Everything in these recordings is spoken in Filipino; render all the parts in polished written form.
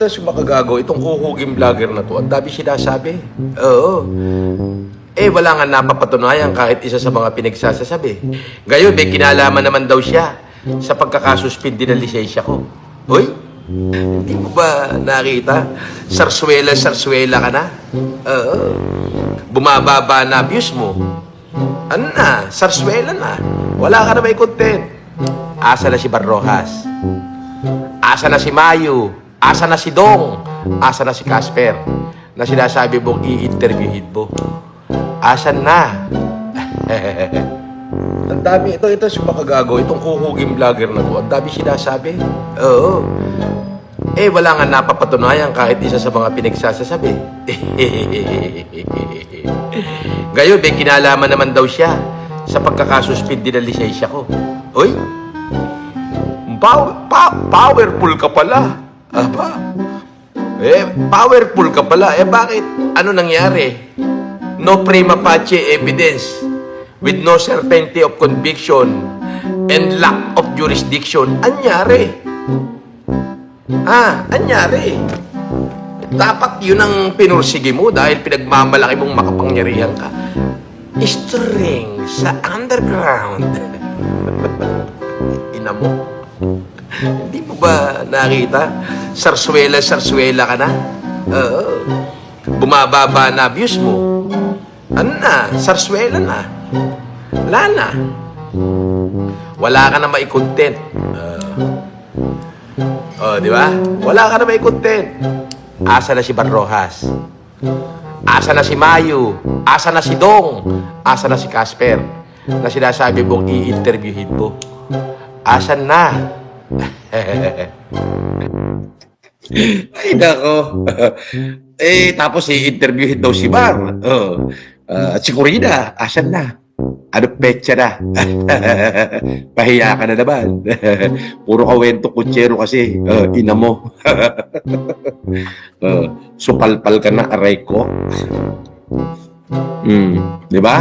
Tapos makagago, itong uhuging vlogger na to, ang dami sinasabi. Oo. Wala nga napapatunayan kahit isa sa mga pinagsasasabi. Ngayon, may kinalaman naman daw siya sa pagkakasuspindi ng lisensya ko. Hoy, hindi mo ba nakita? Sarswela ka na. Oo. Bumababa na views mo. Ano na? Sarswela na. Wala ka na may content. Asa na si Barrojas? Asa na si Mayu? Asa na si Dong? Asa na si Casper? Na sinasabi mong i-interviewin mo. Asan na? Ang dami, ito si makagago, itong uhuging vlogger na to, ang dami sinasabi. Oo. Wala nga napapatunayan kahit isa sa mga pinagsasasabi. Ngayon, may kinalaman naman daw siya sa pagkakasuspindi ng lisensya ko. Hoy, powerful ka pala. Aba, powerful ka pala. Bakit? Ano nangyari? No prima facie evidence with no certainty of conviction and lack of jurisdiction. Anyari? Anyari? Dapat yun ang pinursige mo dahil pinagmamalaki mong makapangyarihan ka. String sa underground. Ina mo. Hindi mo ba nakita? Sarswela ka na. Oo. Bumababa na views mo. Ano na? Sarswela na. Wala na. Wala ka na mai-content. Di ba? Wala ka na mai-content. Asa na si Barrojas? Asa na si Mayu? Asa na si Dong? Asa na si Casper? Na sinasabi mong i-interviewin mo. Asan na? Ay, nako. Tapos i-interviewin daw si Bar. At si Corina, asan na? Ano petsa na? Pahiya ka na naman. Puro kawento kutsero kasi. Ina mo. Supalpal ka na, aray ko. Di ba?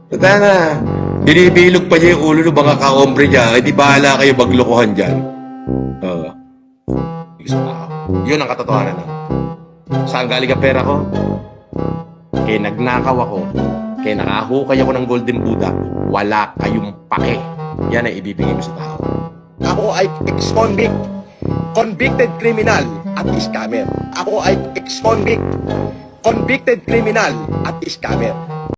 Tata na. Binibilog pa niya yung ulo ng mga ka-ombre niya. Di bahala kayo maglokohan dyan. Yun ang katotohanan na. Saan galing ang pera ko? Kaya nagnakaw ako. Kaya nakahukay ako ng Golden Buddha. Wala kayong pake. Yan ang ibibigay mo sa tao. Ako ay ex-convict, convicted criminal at scammer. Ako ay ex-convict, convicted criminal at scammer.